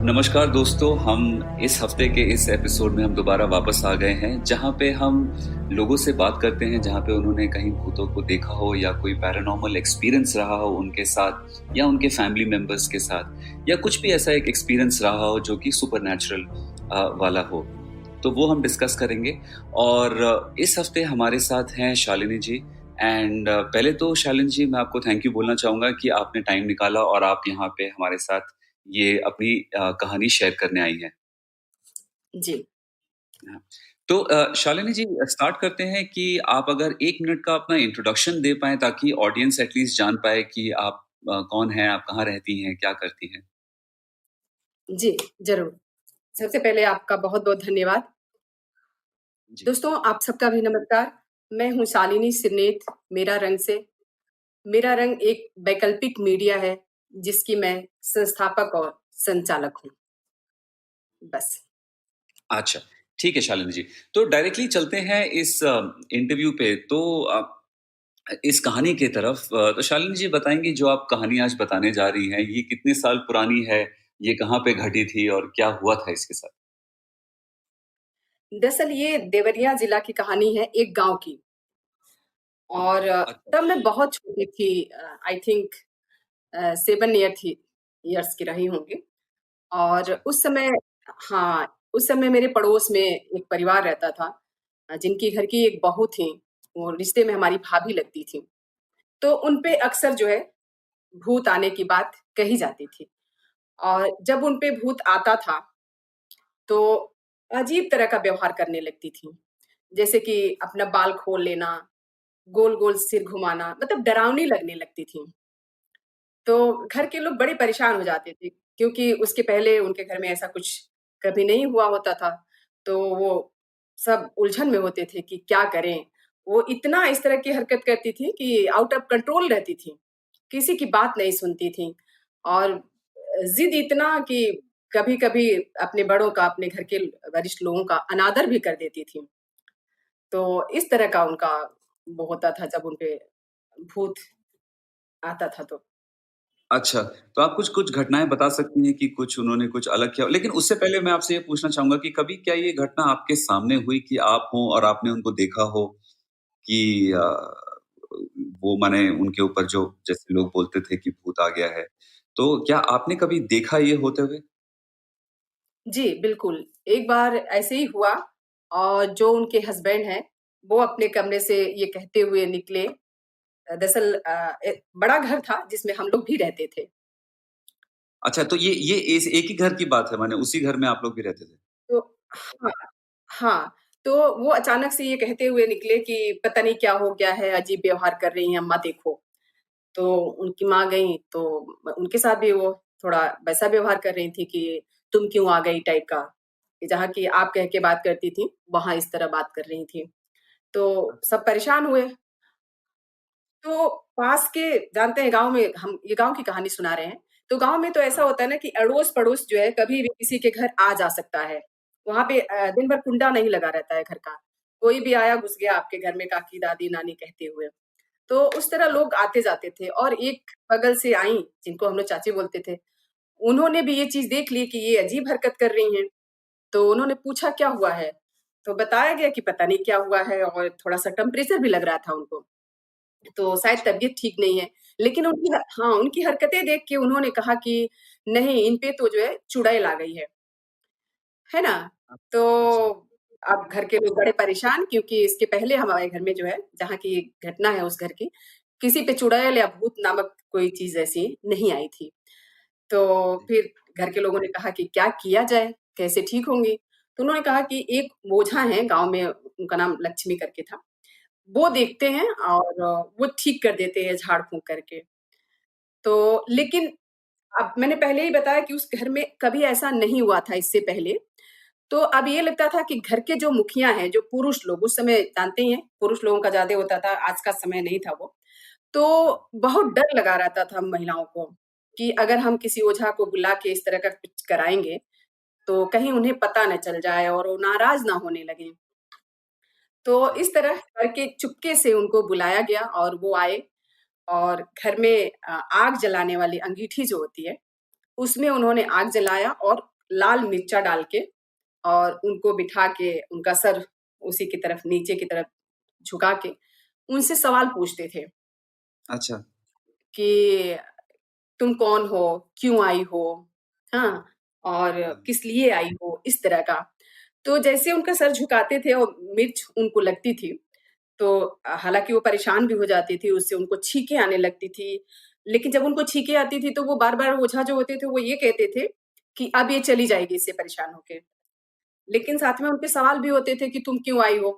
नमस्कार दोस्तों, हम इस हफ्ते के इस एपिसोड में हम दोबारा वापस आ गए हैं, जहाँ पे हम लोगों से बात करते हैं जहाँ पे उन्होंने कहीं भूतों को देखा हो या कोई पैरानॉर्मल एक्सपीरियंस रहा हो उनके साथ या उनके फैमिली मेंबर्स के साथ, या कुछ भी ऐसा एक एक्सपीरियंस रहा हो जो कि सुपरनैचुरल वाला हो। तो वो हम डिस्कस करेंगे। और इस हफ्ते हमारे साथ हैं शालिनी जी। एंड पहले तो शालिनी जी, मैं आपको थैंक यू बोलना चाहूँगा कि आपने टाइम निकाला और आप यहाँ पे हमारे साथ ये अपनी कहानी शेयर करने आई हैं। जी। हाँ। तो शालिनी जी, स्टार्ट करते हैं कि आप अगर 1 मिनट का अपना इंट्रोडक्शन दे पाएँ ताकि ऑडियंस एटलीस्ट जान पाए कि आप कौन हैं, आप कहाँ रहती हैं, क्या करती हैं? जी, ज़रूर। सबसे पहले आपका बहुत-बहुत धन्यवाद। जी। दोस्तों, आप सबका भी नमस्कार। मैं हूँ शालिनी सिरनेत, मेरा रंग से। मेरा रंग एक वैकल्पिक मीडिया है, जिसकी मैं संस्थापक और संचालक हूँ। बस। अच्छा, ठीक है शालिनी जी। तो डायरेक्टली चलते हैं इस इंटरव्यू पे। तो इस कहानी की तरफ। तो शालिनी जी बताएँगी, जो आप कहानी आज बताने जा रही हैं, ये कितने साल पुरानी है? ये कहाँ पे घटी थी और क्या हुआ था इसके साथ? दरअसल ये देवरिया ज़िला की कहानी है एक गाँव की और अच्छा। तब मैं बहुत छोटी थी आई थिंक 7 ईयर्स की रही होंगी और अच्छा। उस समय हाँ, उस समय मेरे पड़ोस में एक परिवार रहता था जिनकी घर की एक बहू थी, वो रिश्ते में हमारी भाभी लगती थी। तो उन पे अक्सर जो है भूत आने की बात कही जाती थी और जब उन पे भूत आता था, तो अजीब तरह का व्यवहार करने लगती थी। जैसे कि अपना बाल खोल लेना, गोल-गोल सिर घुमाना, मतलब डरावनी लगने लगती थी। तो घर के लोग बड़े परेशान हो जाते थे, क्योंकि उसके पहले उनके घर में ऐसा कुछ कभी नहीं हुआ होता था। तो वो सब उलझन में होते थे कि क्या करें? वो इतना इस तरह की हरकत करती थी कि आउट ऑफ कंट्रोल रहती थी, किसी की बात नहीं सुनती थी और ज़िद इतना कि कभी-कभी अपने बड़ों का, अपने घर के वरिष्ठ लोगों का अनादर भी कर देती थी। तो इस तरह का उनका वो होता था जब उन पे भूत आता था तो। अच्छा, तो आप कुछ-कुछ घटनाएँ बता सकती हैं कि कुछ उन्होंने कुछ अलग किया हो? लेकिन उससे पहले मैं आपसे ये पूछना चाहूँगा कि कभी क्या ये घटना आपके सामने हुई कि आप हों और आपने उनको देखा हो कि वो माने उनके ऊपर जो जैसे लोग बोलते थे कि भूत आ गया है, तो क्या आपने कभी देखा ये होते हुए? जी, बिल्कुल। एक बार ऐसे ही हुआ और जो उनके हस्बैंड हैं, वो अपने कमरे से ये कहते हुए निकले दरअसल बड़ा घर था जिसमें हम लोग भी रहते थे। अच्छा, तो ये इस एक ही घर की बात है, माने उसी घर में आप लोग भी रहते थे? तो हाँ, हाँ, तो वो अचानक से ये कहते हुए निकले कि पता नहीं क्या हो गया है, अजीब व्यवहार कर रही हैं अम्मा देखो। तो उनकी माँ गईं तो उनके साथ भी वो थोड़ा वैसा व्यवहार कर रही थी कि तुम क्यों आ गई टाइप का, कि जहाँ की आप कह के बात करती थी, वहाँ इस तरह बात कर रही थी। तो सब परेशान हुए। तो पास के जानते हैं गाँव में हम ये गाँव की कहानी सुना रहे हैं। तो गाँव में तो ऐसा हाँ। होता है ना कि अड़ोस-पड़ोस जो है कभी भी किसी के घर आ जा सकता है। वहाँ पे दिन भर कुंडा नहीं लगा रहता है घर का। कोई भी आया घुस गया आपके घर में काकी, दादी, नानी कहते हुए। तो उस तरह लोग आते-जाते थे और एक बगल से आईं, जिनको हम लोग चाची बोलते थे। उन्होंने भी ये चीज़ देख ली कि ये अजीब हरकत कर रही हैं। तो उन्होंने पूछा क्या हुआ है? तो बताया गया कि पता नहीं क्या हुआ है और थोड़ा-सा टेम्परेचर भी लग रहा था उनको। तो शायद अच्छा। तबीयत ठीक नहीं है। लेकिन उनकी हरकतें देख के उन्होंने कहा कि नहीं, इन पे तो जो है चुड़ैल आ गई है ना? अ, तो अच्छा। अब घर के लोग बड़े परेशान क्योंकि इसके पहले हमारे घर में जो है, जहाँ की घटना है उस घर की, किसी पे चुड़ैल या भूत नामक कोई चीज़ ऐसी नहीं आई थी। तो जी। फिर घर के लोगों ने कहा कि क्या किया जाए? कैसे ठीक होंगी? तो उन्होंने कहा कि एक ओझा हैं गाँव में, उनका नाम लक्ष्मी करके था। वो देखते हैं और वो ठीक कर देते हैं झाड़-फूँक करके। तो जी। लेकिन अब मैंने पहले ही बताया कि उस घर में कभी ऐसा नहीं हुआ था इससे पहले। तो अब ये लगता था कि घर के जो मुखिया हैं, जो पुरुष लोग उस समय जानते ही हैं, पुरुष लोगों का ज़्यादा होता था, आज का समय नहीं था वो। हाँ। तो बहुत डर लगा रहता था महिलाओं को कि अगर हम किसी ओझा को बुला के इस तरह का कुछ कराएँगे, तो कहीं उन्हें पता ना चल जाए और वो नाराज़ ना होने लगें। तो हाँ। इस तरह करके चुपके से उनको बुलाया गया और वो आए और घर में आग जलाने वाली अंगीठी जो होती है, उसमें उन्होंने आग जलाया और लाल मिर्चा डाल के और उनको बिठा के उनका सर उसी की तरफ नीचे की तरफ झुका के उनसे सवाल पूछते थे अच्छा। कि तुम कौन हो? क्यों आई हो? हाँ, और हाँ। किस लिए आई हो? इस तरह का। तो जैसे उनका सर झुकाते थे और मिर्च उनको लगती थी, तो हालाँकि वो परेशान भी हो जाती थी, उससे उनको छींकें आने लगती थी। लेकिन जब उनको छींकें आती थी, तो वो बार-बार ओझा जो होते थे, वो ये कहते थे कि अब ये चली जाएगी इससे परेशान होके। लेकिन साथ में उनके सवाल भी होते थे कि तुम क्यों आई हो?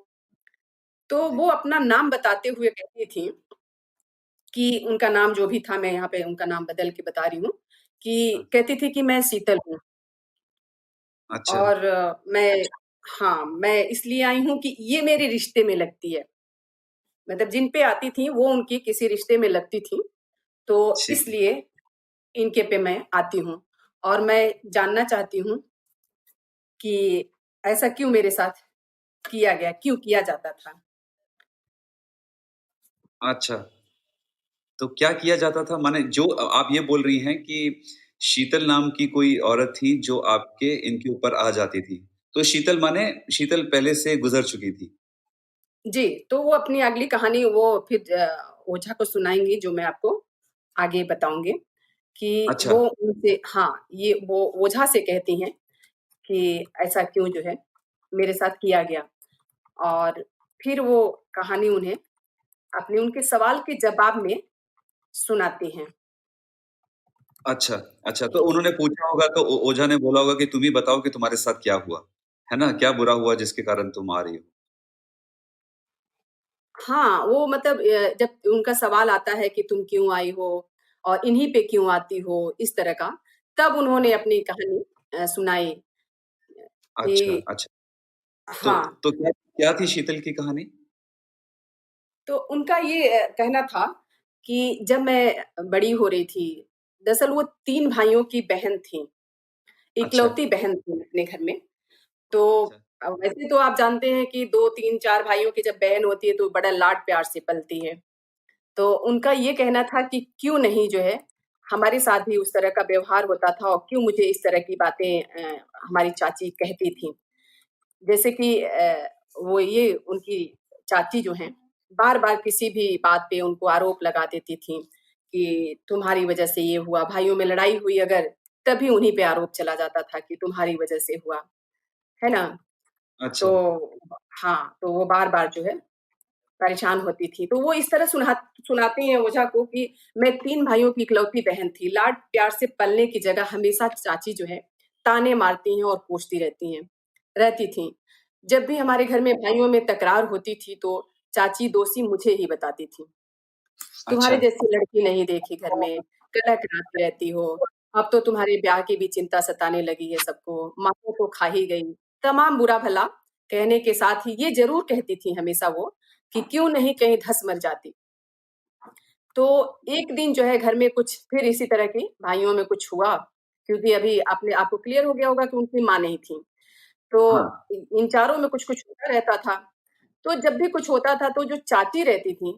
तो जी। वो अपना नाम बताते हुए कहती थीं कि उनका नाम जो भी था, मैं यहाँ पे उनका नाम बदल के बता रही हूँ, हाँ। कि कहती थी कि मैं शीतल हूँ अच्छा। और मैं हाँ, मैं इसलिए आई हूँ कि ये मेरे रिश्ते में लगती है। मतलब जिन पे आती थी, वो उनकी किसी रिश्ते में लगती थी, तो ठीक है। इसलिए इनके पे मैं आती हूँ और मैं जानना चाहती हूँ कि ऐसा क्यों मेरे साथ किया गया, क्यों किया जाता था? अच्छा, तो क्या किया जाता था? माने जो आप ये बोल रही हैं कि शीतल नाम की कोई औरत थी जो आपके इनके ऊपर आ जाती थी। तो शीतल माने शीतल पहले से गुज़र चुकी थी। जी, तो वो अपनी अगली कहानी वो फिर ओझा को सुनाएँगी, जो मैं आपको आगे बताऊँगी कि अच्छा। वो उनसे हाँ, ये वो ओझा से कहती हैं कि ऐसा क्यों जो है मेरे साथ किया गया और फिर वो कहानी उन्हें अपने उनके सवाल के जवाब में सुनाती हैं। अच्छा, अच्छा तो उन्होंने पूछा होगा तो ओझा ने बोला होगा कि तुम ही बताओ कि तुम्हारे साथ क्या हुआ? है ना? क्या बुरा हुआ जिसके कारण तुम आ रही हो? हाँ, वो मतलब जब उनका सवाल आता है कि तुम क्यों आई हो और इन्हीं पे क्यों आती हो, इस तरह का, तब उन्होंने हाँ। अपनी कहानी सुनाई अच्छा, कि अच्छा। तो हाँ, तो क्या क्या थी शीतल की कहानी? तो उनका ये कहना था कि जब मैं बड़ी हो रही थी, दरअसल वो 3 भाइयों की बहन थीं, अच्छा, इकलौती बहन थी अपने घर में। तो अच्छा। वैसे तो आप जानते हैं कि 2, 3, 4 भाइयों की जब बहन होती है, तो बड़ा लाड-प्यार से पलती है। तो उनका ये कहना था कि क्यों नहीं जो है, हमारे साथ भी उस तरह का व्यवहार होता था और क्यों मुझे इस तरह की बातें हमारी चाची कहती थीं। जैसे कि वो ये उनकी चाची जो हैं, बार-बार किसी भी बात पे उनको आरोप लगा देती थीं कि तुम्हारी वजह से ये हुआ, भाइयों में लड़ाई हुई अगर, तभी उन्हीं पे आरोप चला जाता था कि तुम्हारी वजह से हुआ, है ना? अच्छा। तो हाँ, तो वो बार-बार जो है परेशान होती थी। तो वो इस तरह सुनाती हैं ओझा को कि मैं 3 भाइयों की इकलौती बहन थी। लाड-प्यार से पलने की जगह हमेशा चाची जो है ताने मारती हैं और कोसती रहती थीं। जब भी हमारे घर में भाइयों में तकरार होती थी तो चाची दोषी मुझे ही बताती थीं। तुम्हारे अच्छा। जैसी लड़की नहीं देखी घर में, कलह-कराती रहती हो। अब तो तुम्हारे ब्याह की भी चिंता सताने लगी है सबको, माँ तो खा ही गई। तमाम बुरा-भला कहने के साथ ही ये ज़रूर कहती थी हमेशा वो कि क्यों नहीं कहीं धँस मर जाती। तो एक दिन जो है घर में कुछ फिर इसी तरह की भाइयों में कुछ हुआ, क्योंकि अभी आपने आपको क्लियर हो गया होगा कि उनकी माँ नहीं थी। तो हाँ। इन चारों में कुछ-कुछ होता रहता था। तो जब भी कुछ होता था तो जो चाची रहती थीं,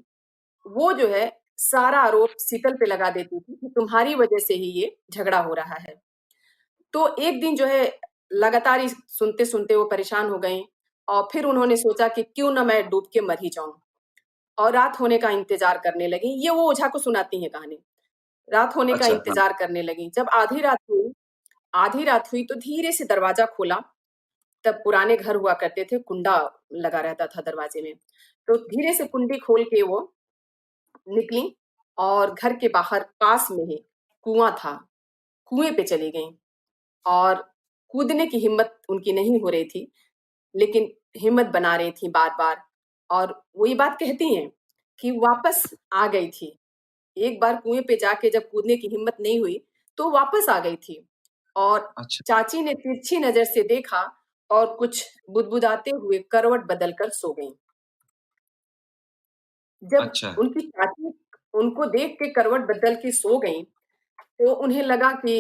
वो जो है सारा आरोप शीतल पे लगा देती थी कि तुम्हारी वजह से ही ये झगड़ा हो रहा है। तो एक दिन जो है लगातार ही सुनते-सुनते वो परेशान हो गईं और फिर उन्होंने सोचा कि क्यों ना मैं डूब के मर ही जाऊँ और रात होने का इंतज़ार करने लगीं। ये वो ओझा को सुनाती हैं कहानी। रात होने का अच्छा, हाँ। इंतज़ार करने लगीं। जब आधी रात हुई तो धीरे से दरवाज़ा खोला, तब पुराने घर हुआ करते थे, कुंडा लगा रहता था दरवाज़े में। तो धीरे से कुंडी खोल के वो निकलीं और घर के बाहर पास में ही कुआँ था, कुएँ पे चली गईं और कूदने की हिम्मत उनकी नहीं हो रही थी, लेकिन हिम्मत बना रही थी बार-बार और वो ये बात कहती हैं कि वापस आ गई थी। एक बार कुएँ पे जाके जब कूदने की हिम्मत नहीं हुई, तो वापस आ गई थी और अच्छा, चाची ने तिरछी नज़र से देखा और कुछ बुदबुदाते हुए करवट बदल कर सो गईं। जब अच्छा। उनकी चाची उनको देख के करवट बदल के सो गईं, तो उन्हें लगा कि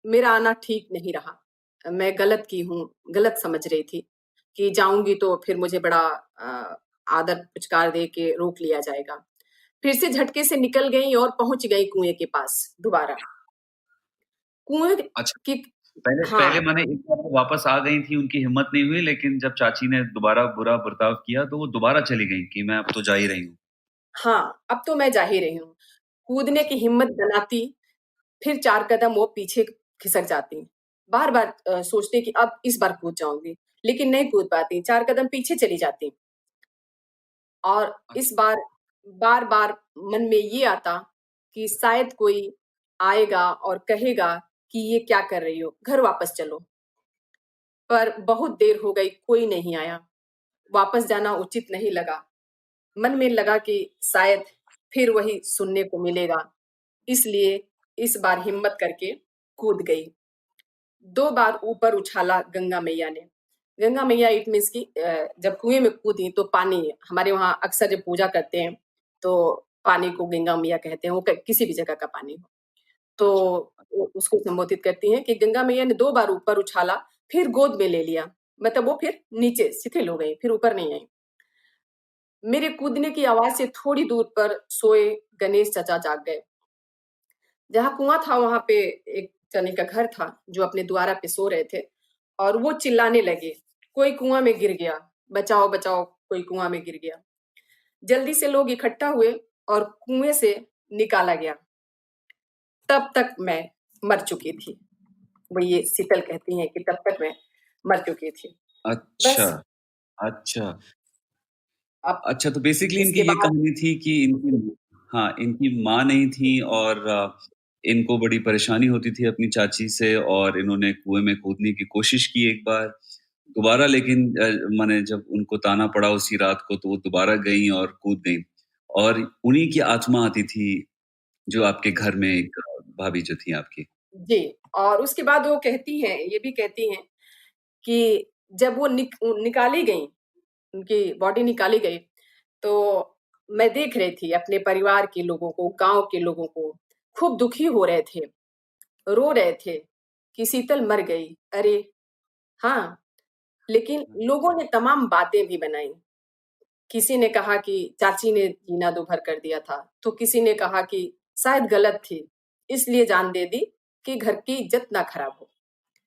मेरा आना ठीक नहीं रहा। मैं गलत की हूँ, गलत समझ रही थी कि जाऊँगी तो फिर मुझे बड़ा आदर पुचकार दे के रोक लिया जाएगा। फिर से झटके से निकल गईं और पहुँच गईं कुएँ के पास दोबारा। कुएँ अच्छा। की पहले पहले हाँ, माने एक बार वो वापस आ गई थी, उनकी हिम्मत नहीं हुई, लेकिन जब चाची ने दोबारा बुरा बर्ताव किया, तो वो दोबारा चली गईं कि मैं अब तो जा ही रही हूँ। हाँ, अब तो मैं जा ही रही हूँ। कूदने की हिम्मत बनाती, फिर 4 कदम वो पीछे खिसक जाती। बार-बार सोचती कि अब इस बार कूद जाऊँगी, लेकिन नहीं कूद पाती, 4 कदम पीछे चली जाती। और इस बार बार-बार मन में ये आता कि शायद कोई आएगा और कहेगा कि ये क्या कर रही हो? घर वापस चलो। पर बहुत देर हो गई, कोई नहीं आया। वापस जाना उचित नहीं लगा। मन में लगा कि शायद फिर वही सुनने को मिलेगा। इसलिए इस बार हिम्मत करके कूद गई। 2 बार ऊपर उछाला गंगा मैया ने। गंगा मैया इट मीन्स कि जब कुएँ में कूदी तो पानी हमारे वहाँ अक्सर जब पूजा करते हैं, तो पानी को गंगा मैया कहते हैं, वो क किसी भी जगह का पानी हो। तो अच्छा, वो उसको संबोधित करती हैं कि गंगा मैया ने 2 बार ऊपर उछाला, फिर गोद में ले लिया। मतलब वो फिर नीचे शिथिल हो गई, फिर ऊपर नहीं आई। मेरे कूदने की आवाज़ से थोड़ी दूर पर सोए गणेश चाचा जाग गए। जहाँ कुआँ था वहाँ पे एक जने का घर था, जो अपने द्वारा पे सो रहे थे और वो चिल्लाने लगे, "कोई कुआँ में गिर गया, बचाओ, बचाओ, कोई कुआँ में गिर गया।" जल्दी से लोग इकट्ठा हुए और कुएँ से निकाला गया। तब तक मैं मर चुकी थी। वो ये शीतल कहती हैं कि तब तक मैं मर चुकी थी। अच्छा, बस अच्छा। अब अच्छा, तो बेसिकली इनकी इसके ये बाद कहानी थी कि इनकी माँ नहीं थी और इनको बड़ी परेशानी होती थी अपनी चाची से और इन्होंने कुएँ में कूदने की कोशिश की एक बार, दोबारा लेकिन माने जब उनको ताना पड़ा उसी रात को तो वो दोबारा गईं और कूद गईं और उन्हीं की आत्मा आती थी, जो आपके घर में एक भाभी जो थी आपकी। जी, और उसके बाद वो कहती हैं, ये भी कहती हैं कि जब वो निकाली गईं, उनकी बॉडी निकाली गई, तो मैं देख रही थी अपने परिवार के लोगों को, गाँव के लोगों को, खूब दुखी हो रहे थे, रो रहे थे कि शीतल मर गई। अरे! हाँ, लेकिन लोगों ने तमाम बातें भी बनाई। किसी ने कहा कि चाची ने जीना दूभर कर दिया था, तो किसी ने कहा कि शायद गलत थी, इसलिए जान दे दी कि घर की इज़्ज़त ना खराब हो।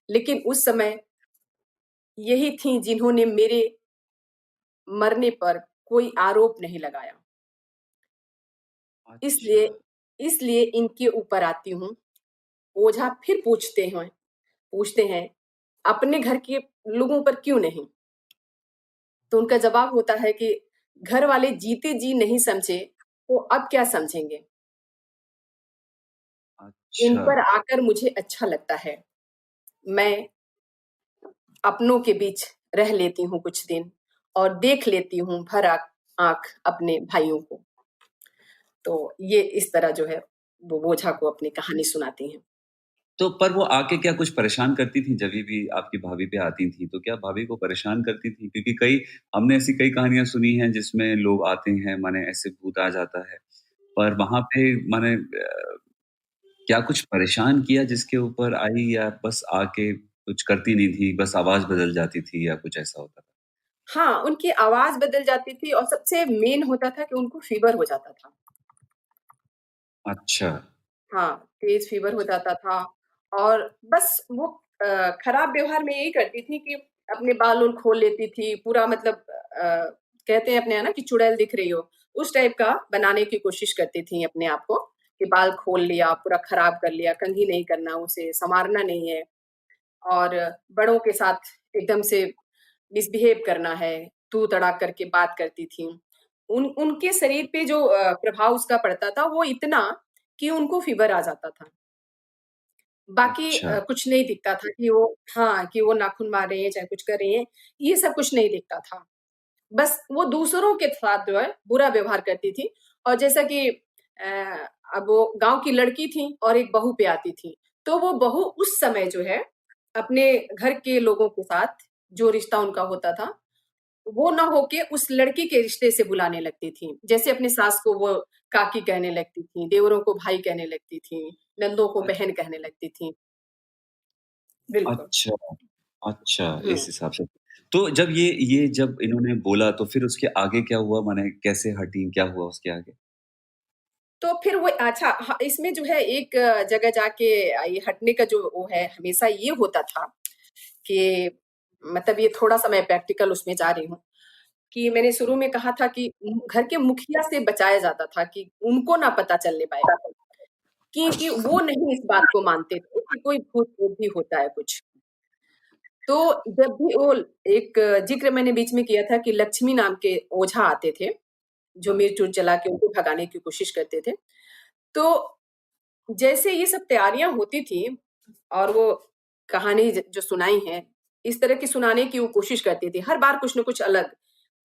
लेकिन उस समय यही थीं जिन्होंने मेरे मरने पर कोई आरोप नहीं लगाया। अच्छा, इसलिए इसलिए इनके ऊपर आती हूँ। ओझा फिर पूछते हैं, अपने घर के लोगों पर क्यों नहीं? तो उनका जवाब होता है कि घर वाले जीते जी नहीं समझे, तो अब क्या समझेंगे? इन अच्छा, पर आकर मुझे अच्छा लगता है। मैं अपनों के बीच रह लेती हूँ कुछ दिन और देख लेती हूँ भर आँख अपने भाइयों को। तो ये इस तरह जो है वो ओझा को अपनी कहानी सुनाती हैं। तो पर वो आके क्या कुछ परेशान करती थीं जभी भी आपकी भाभी पे आती थीं, तो क्या भाभी को परेशान करती थीं? क्योंकि हमने ऐसी कई कहानियाँ सुनी हैं जिसमें लोग आते हैं माने ऐसे भूत आ जाता है, पर वहाँ पे माने क्या कुछ परेशान किया जिसके ऊपर आई या बस आके कुछ करती नहीं थी, बस आवाज़ बदल जाती थी या कुछ ऐसा होता था? हाँ, उनकी आवाज़ बदल जाती थी और सबसे मेन होता था कि उनको फ़ीवर हो जाता था। अच्छा, हाँ, तेज़ फ़ीवर हो जाता था और बस वो खराब व्यवहार में यही करती थी कि अपने बाल-वूल खोल लेती थी, पूरा मतलब कहते हैं अपने यहाँ ना कि चुड़ैल दिख रही हो, उस टाइप का बनाने की कोशिश करती थी अपने आप को, कि बाल खोल लिया, पूरा खराब कर लिया, कंघी नहीं करना उसे, संवारना नहीं है और बड़ों के साथ एकदम से मिसबिहेव करना है, तू तड़ाक करके बात करती थी। उनके शरीर पे जो प्रभाव उसका पड़ता था, वो इतना कि उनको फ़ीवर आ जाता था। बाकी अच्छा, कुछ नहीं दिखता था कि वो हाँ, कि वो नाखून मार रही हैं, चाहे कुछ कर रही हैं, ये सब कुछ नहीं दिखता था। बस वो दूसरों के साथ जो है बुरा व्यवहार करती थी और जैसा कि अब वो गाँव की लड़की थी और एक बहू पे आती थी, तो वो बहू उस समय जो है अपने घर के लोगों के साथ जो रिश्ता उनका होता था, वो ना होके उस लड़की के रिश्ते से बुलाने लगती थी। जैसे अपनी सास को वो काकी कहने लगती थी, देवरों को भाई कहने लगती थी, नंदों को अ बहन कहने लगती थी। बिल्कुल। अच्छा, अच्छा, हुँ। इस हिसाब से। तो जब ये जब इन्होंने बोला तो फिर उसके आगे क्या हुआ? माने कैसे हटीं, क्या हुआ उसके आगे? तो फिर वो अच्छा हाँ, इसमें जो है एक जगह जाके ये हटने का जो वो है हमेशा ये होता था कि मतलब ये थोड़ा-सा मैं प्रैक्टिकल उसमें जा रही हूँ, कि मैंने शुरू में कहा था कि घर के मुखिया से बचाया जाता था कि उनको ना पता चलने पाए, क्योंकि वो नहीं इस बात को मानते थे कि कोई भूत-वूत भी होता है कुछ। तो जब भी वो एक ज़िक्र मैंने बीच में किया था कि लक्ष्मी नाम के ओझा आते थे, जो हाँ, मिर्च-उर्च जला के उनको भगाने की कोशिश करते थे। तो जैसे ये सब तैयारियाँ होती थी और वो कहानी जो सुनाई है, इस तरह की सुनाने की वो कोशिश करती थी। हर बार कुछ न कुछ अलग,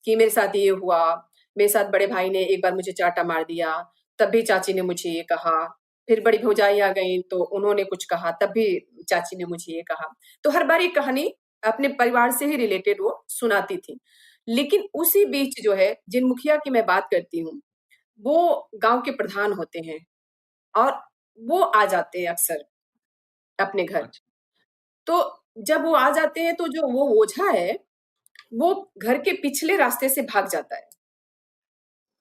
कि मेरे साथ ये हुआ, मेरे साथ बड़े भाई ने एक बार मुझे चाँटा मार दिया, तब भी चाची ने मुझे ये कहा। फिर बड़ी भौजाई आ गईं तो उन्होंने कुछ कहा, तब भी चाची ने मुझे ये कहा। तो हर बार ये कहानी अपने परिवार से ही रिलेटेड वो सुनाती थी। लेकिन उसी बीच जो है, जिन मुखिया की मैं बात करती हूँ, वो गाँव के प्रधान होते हैं और वो आ जाते हैं अक्सर अपने घर। अच्छा, तो जब वो आ जाते हैं तो जो वो ओझा है, वो घर के पिछले रास्ते से भाग जाता है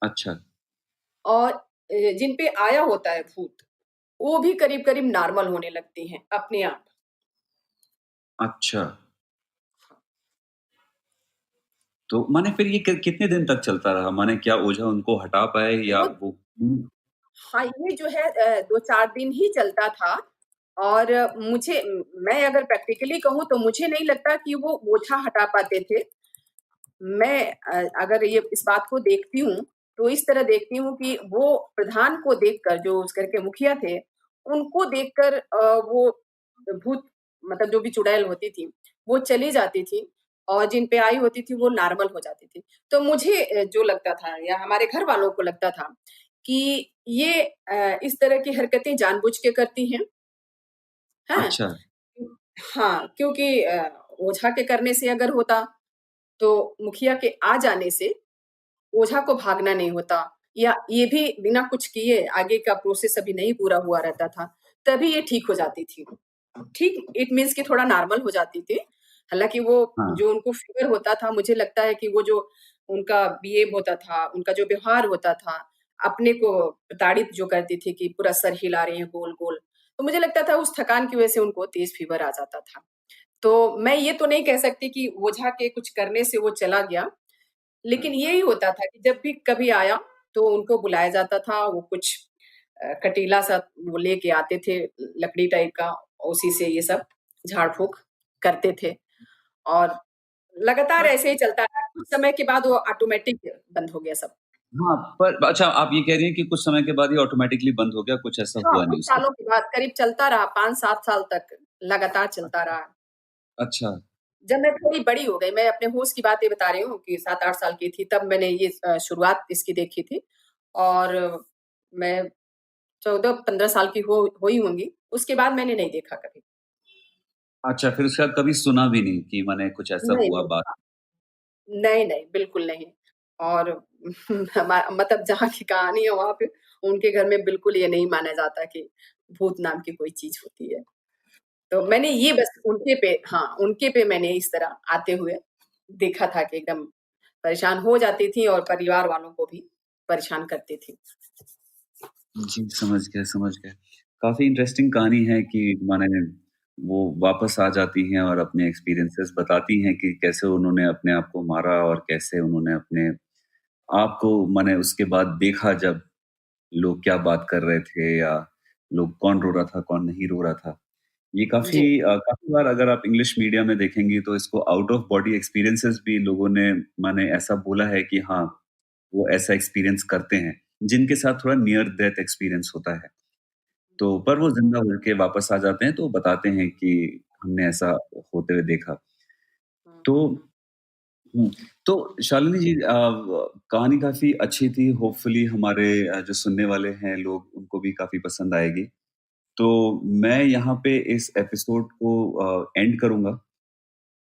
अच्छा, और जिन पे आया होता है भूत, वो भी करीब-करीब नॉर्मल होने लगते हैं अपने आप। अच्छा। तो माने फिर ये कितने दिन तक चलता रहा? माने क्या ओझा उनको हटा पाए या वो वो हाँ, ये जो है 2-4 दिन ही चलता था और मैं अगर प्रैक्टिकली कहूँ तो मुझे नहीं लगता कि वो ओझा हटा पाते थे। मैं अगर ये इस बात को देखती हूँ, तो इस तरह देखती हूँ कि वो प्रधान को देखकर जो उस घर के मुखिया थे, उनको देखकर वो भूत मतलब जो भी चुड़ैल होती थी, वो चली जाती थी और जिन पे आई होती थी वो नॉर्मल हो जाती थी। तो मुझे जो लगता था या हमारे घर वालों को लगता था कि ये इस तरह की हरकतें जानबूझ के करती हैं, हैं? अच्छा, हाँ, क्योंकि ओझा के करने से अगर होता, तो मुखिया के आ जाने से ओझा को भागना नहीं होता या ये भी बिना कुछ किए आगे का प्रोसेस अभी नहीं पूरा हुआ रहता था, तभी ये ठीक हो जाती थी। ठीक इट मीन्स कि थोड़ा नॉर्मल हो जाती थी। हालाँकि वो हाँ, जो उनको फ़ीवर होता था, मुझे लगता है कि वो जो उनका बिहेव होता था, उनका जो व्यवहार होता था, अपने को प्रताड़ित जो करती थी कि पूरा सर हिला रही हैं गोल-गोल, तो मुझे लगता था उस थकान की वज़ह से उनको तेज़ फ़ीवर आ जाता था। तो मैं ये तो नहीं कह सकती कि ओझा के कुछ करने से वो चला गया, हाँ। लेकिन यही होता था कि जब भी कभी आया, तो उनको बुलाया जाता था, वो कुछ कटीला-सा वो लेके आते थे, लकड़ी टाइप का, उसी से ये सब झाड़-फूँक करते थे और लगातार पर ऐसे ही चलता रहा। कुछ समय के बाद वो ऑटोमैटिक बंद हो गया सब। हाँ, पर अच्छा आप ये कह रही हैं कि कुछ समय के बाद ये ऑटोमैटिकली बंद हो गया, कुछ ऐसा हाँ, हुआ नहीं कुछ उसके सालों बाद? के बाद करीब चलता रहा 5-7 साल तक, लगातार चलता अच्छा, रहा। अच्छा, जब मैं थोड़ी बड़ी हो गई, मैं अपने होश की बातें बता रही हूँ कि 7-8 साल की थी, तब मैंने ये शुरुआत इसकी देखी थी और मैं 14-15 साल की हो हुई होंगी, उसके बाद मैंने नहीं देखा कभी। अच्छा फिर उसके बाद कभी सुना भी नहीं कि माने कुछ ऐसा नहीं, हुआ नहीं, बात हाँ, नहीं, नहीं, बिल्कुल नहीं और मतलब जहाँ की कहानी है वहाँ पे उनके घर में बिल्कुल ये नहीं माना जाता कि भूत नाम की कोई चीज़ होती है। तो मैंने ये बस उनके पे हाँ, उनके पे मैंने इस तरह आते हुए देखा था कि एकदम परेशान हो जाती थी और परिवार वालों को भी परेशान करती थी। जी, समझ गया। काफ़ी इंटरेस्टिंग कहानी है कि माने वो वापस आ जाती हैं और अपने एक्सपीरियंसेस बताती हैं कि कैसे उन्होंने अपने आप को मारा और कैसे उन्होंने अपने आप को माने उसके बाद देखा जब लोग क्या बात कर रहे थे या लोग कौन रो रहा था, कौन नहीं रो रहा था। ये जी। काफ़ी बार अगर आप इंग्लिश मीडिया में देखेंगी तो इसको आउट ऑफ बॉडी एक्सपीरियंसेस भी लोगों ने माने ऐसा बोला है कि हाँ, वो ऐसा एक्सपीरियंस करते हैं, जिनके साथ थोड़ा नियर डेथ एक्सपीरियंस होता है। तो पर वो ज़िंदा होके के वापस आ जाते हैं तो बताते हैं कि हमने ऐसा होते हुए देखा। हुँ, तो हुँ, तो शालिनी जी कहानी काफ़ी अच्छी थी, होपफुली हमारे जो सुनने वाले हैं लोग उनको भी काफ़ी पसंद आएगी। तो मैं यहाँ पे इस एपिसोड को एंड करूँगा।